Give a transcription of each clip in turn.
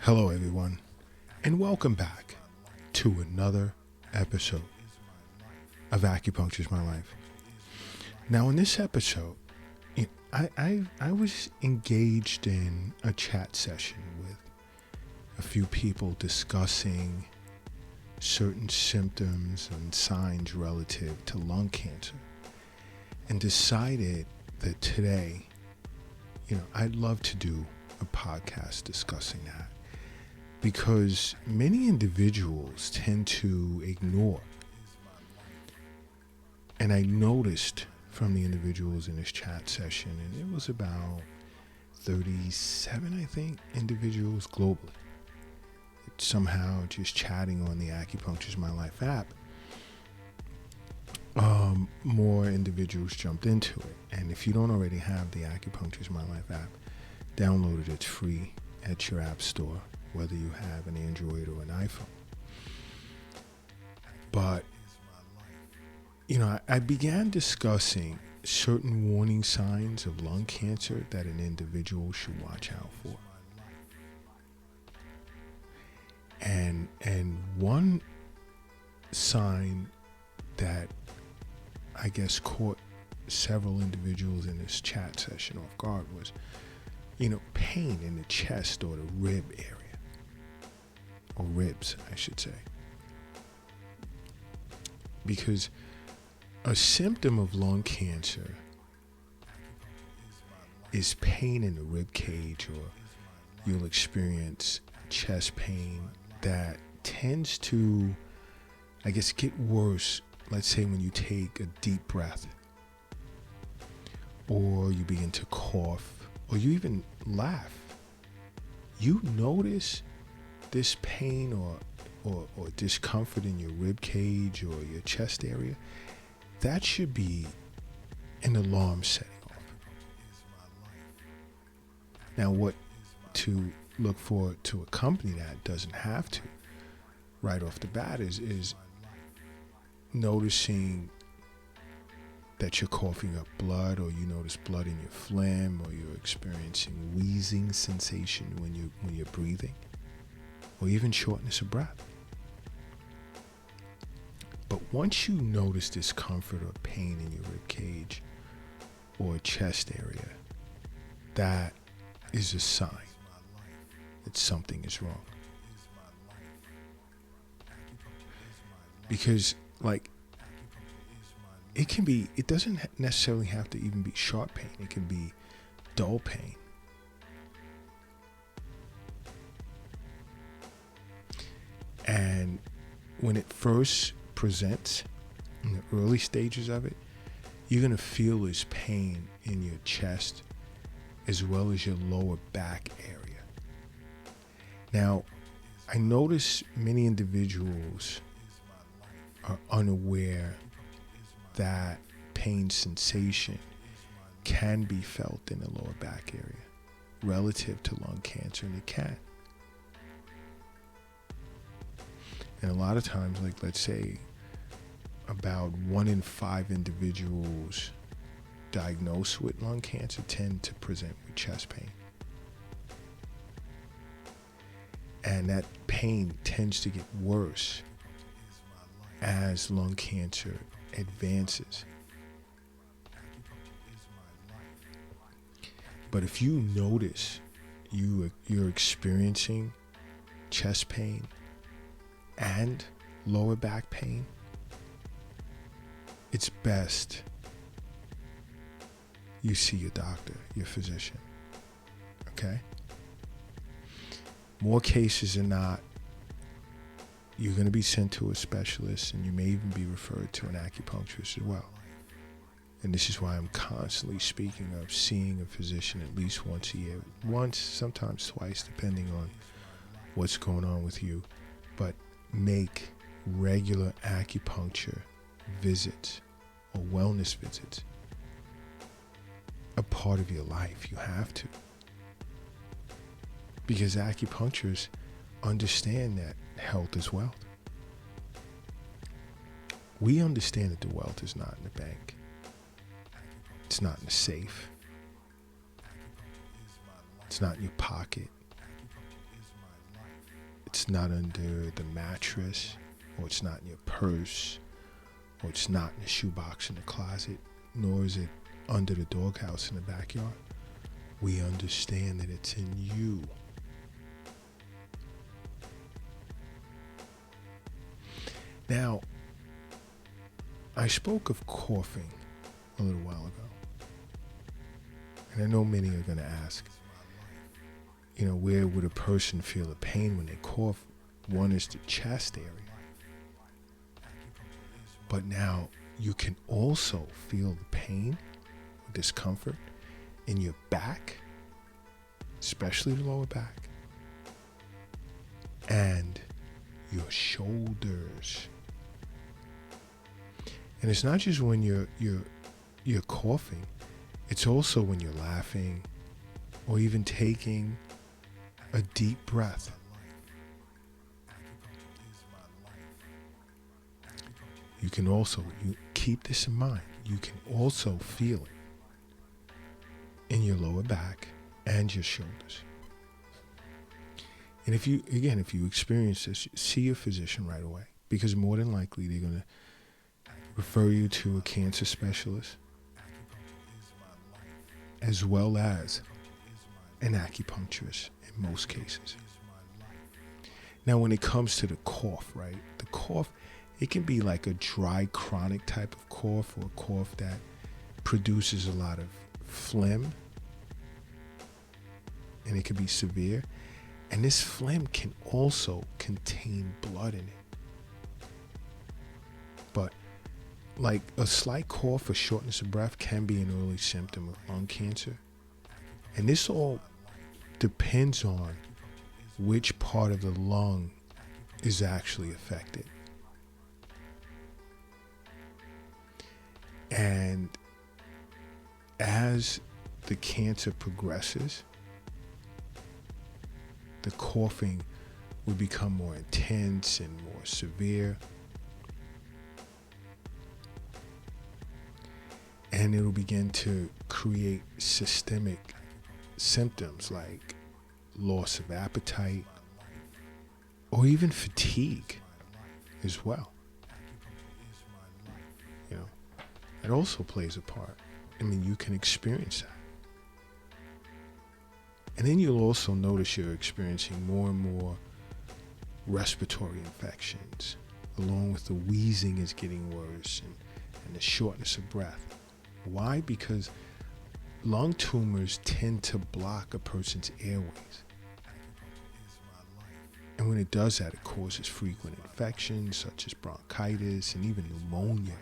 Hello, everyone, and welcome back to another episode of Acupuncture's My Life. Now, in this episode, I was engaged in a chat session with a few people discussing certain symptoms and signs relative to lung cancer, and decided that today, I'd love to do a podcast discussing that. Because many individuals tend to ignore. And I noticed from the individuals in this chat session, and it was about 37, I think, individuals globally. Somehow just chatting on the Acupuncture's My Life app, more individuals jumped into it. And if you don't already have the Acupuncture's My Life app, download it. It's free at your app store, whether you have an Android or an iPhone. But, I began discussing certain warning signs of lung cancer that an individual should watch out for. And one sign that I guess caught several individuals in this chat session off guard was, pain in the chest or the rib area. Or ribs, I should say. Because a symptom of lung cancer is pain in the rib cage, or you'll experience chest pain that tends to, get worse, let's say when you take a deep breath, or you begin to cough, or you even laugh. You notice this pain or discomfort in your rib cage or your chest area, that should be an alarm setting off. Now, what to look for to accompany that doesn't have to right off the bat is noticing that you're coughing up blood, or you notice blood in your phlegm, or you're experiencing wheezing sensation when you're breathing, or even shortness of breath. But once you notice discomfort or pain in your rib cage or chest area, that is a sign that something is wrong. Because, it doesn't necessarily have to even be sharp pain. It can be dull pain. And when it first presents, in the early stages of it, you're going to feel this pain in your chest as well as your lower back area. Now, I notice many individuals are unaware that pain sensation can be felt in the lower back area relative to lung cancer, and it can. And a lot of times, let's say about 1 in 5 individuals diagnosed with lung cancer tend to present with chest pain. And that pain tends to get worse as lung cancer advances. But if you notice you're experiencing chest pain and lower back pain, it's best you see your doctor, your physician. Okay? More cases than not, you're going to be sent to a specialist, and you may even be referred to an acupuncturist as well. And this is why I'm constantly speaking of seeing a physician at least once a year. Once, sometimes twice, depending on what's going on with you. But make regular acupuncture visits or wellness visits a part of your life. You have to. Because acupuncturists understand that health is wealth. We understand that the wealth is not in the bank. It's not in the safe. It's not in your pocket. it's not under the mattress, or it's not in your purse, or it's not in the shoebox in the closet, nor is it under the doghouse in the backyard. We understand that it's in you. Now, I spoke of coughing a little while ago. And I know many are going to ask, where would a person feel the pain when they cough? One is the chest area. But now you can also feel the pain, discomfort in your back, especially the lower back, and your shoulders. And it's not just when you're coughing, it's also when you're laughing or even taking a deep breath. You can also, you keep this in mind, you can also feel it in your lower back and your shoulders. And if you experience this, see your physician right away, because more than likely they're going to refer you to a cancer specialist, as well as an acupuncturist in most cases. Now, when it comes to the cough, right? The cough, it can be like a dry, chronic type of cough, or a cough that produces a lot of phlegm, and it can be severe. And this phlegm can also contain blood in it. But like a slight cough or shortness of breath can be an early symptom of lung cancer. And this all depends on which part of the lung is actually affected. And as the cancer progresses, the coughing will become more intense and more severe. And it'll begin to create systemic symptoms like loss of appetite or even fatigue as well. It also plays a part. You can experience that. And then you'll also notice you're experiencing more and more respiratory infections, along with the wheezing is getting worse and the shortness of breath. Why? Because lung tumors tend to block a person's airways. And when it does that, it causes frequent infections such as bronchitis and even pneumonia.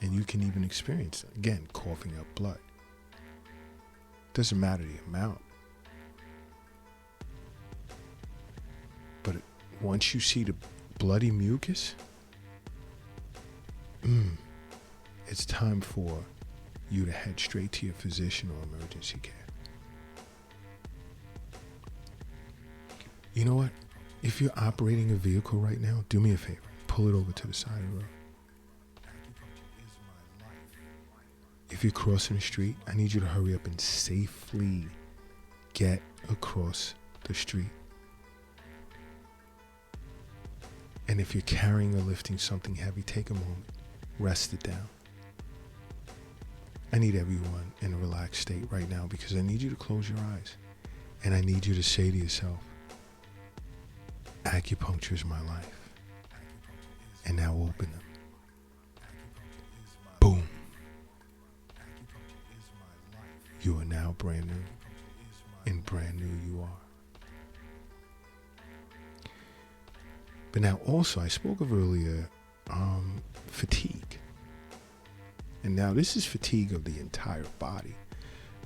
And you can even experience, again, coughing up blood. Doesn't matter the amount. But once you see the bloody mucus, it's time for you to head straight to your physician or emergency care. You know what? If you're operating a vehicle right now, do me a favor. Pull it over to the side of the road. If you're crossing the street, I need you to hurry up and safely get across the street. And if you're carrying or lifting something heavy, take a moment, rest it down. I need everyone in a relaxed state right now, because I need you to close your eyes. And I need you to say to yourself, acupuncture is my life. And now open them. Boom. You are now brand new, and brand new you are. But now also, I spoke of earlier, fatigue. And now this is fatigue of the entire body.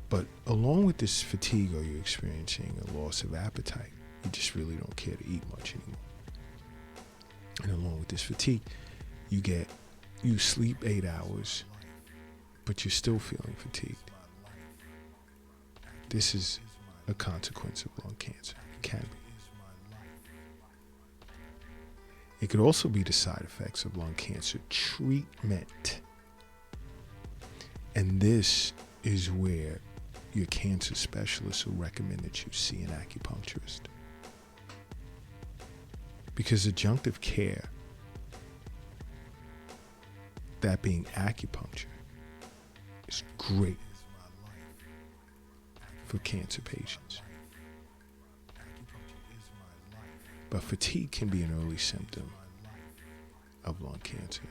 But along with this fatigue, are you experiencing a loss of appetite? You just really don't care to eat much anymore. And along with this fatigue, you sleep 8 hours, but you're still feeling fatigued. This is a consequence of lung cancer. It can be. It could also be the side effects of lung cancer treatment. And this is where your cancer specialist will recommend that you see an acupuncturist. Because adjunctive care, that being acupuncture, is great for cancer patients. But fatigue can be an early symptom of lung cancer.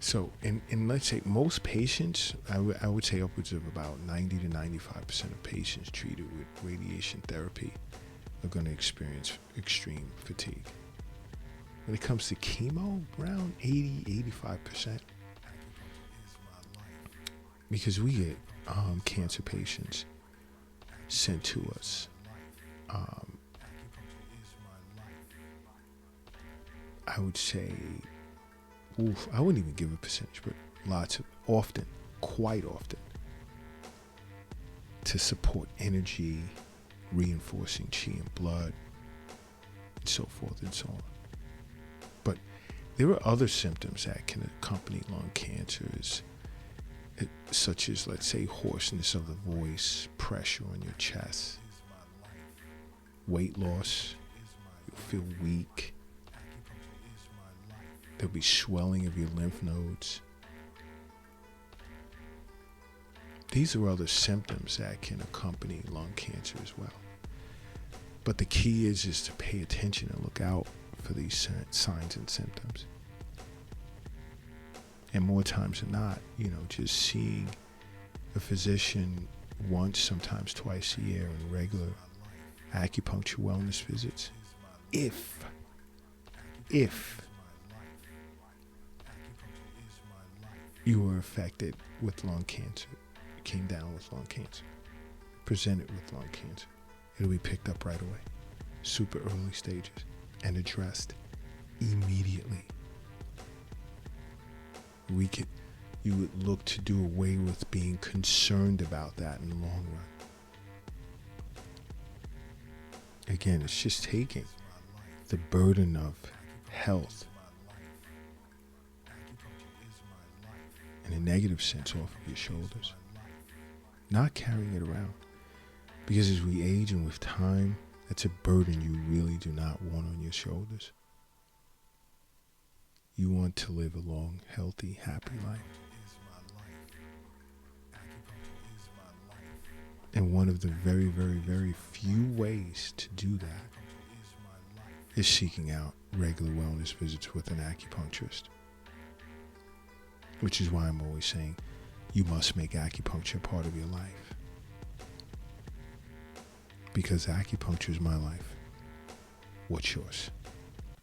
So, in let's say most patients, I would say upwards of about 90 to 95% of patients treated with radiation therapy are going to experience extreme fatigue. When it comes to chemo, around 80-85%. Because we get cancer patients sent to us. I would say, I wouldn't even give a percentage, but quite often, to support energy, reinforcing chi and blood, and so forth and so on. But there are other symptoms that can accompany lung cancers, such as, let's say, hoarseness of the voice, pressure on your chest, weight loss, you'll feel weak, there'll be swelling of your lymph nodes. These are other symptoms that can accompany lung cancer as well. But the key is to pay attention and look out for these signs and symptoms. And more times than not, just seeing a physician once, sometimes twice a year in regular acupuncture wellness visits. If you were affected with lung cancer, came down with lung cancer, presented with lung cancer, it'll be picked up right away, super early stages, and addressed immediately. You would look to do away with being concerned about that in the long run. Again, it's just taking the burden of health in a negative sense off of your shoulders. Not carrying it around. Because as we age and with time, that's a burden you really do not want on your shoulders. You want to live a long, healthy, happy life. And one of the very, very, very few ways to do that is seeking out regular wellness visits with an acupuncturist. Which is why I'm always saying, you must make acupuncture part of your life. Because acupuncture is my life. What's yours?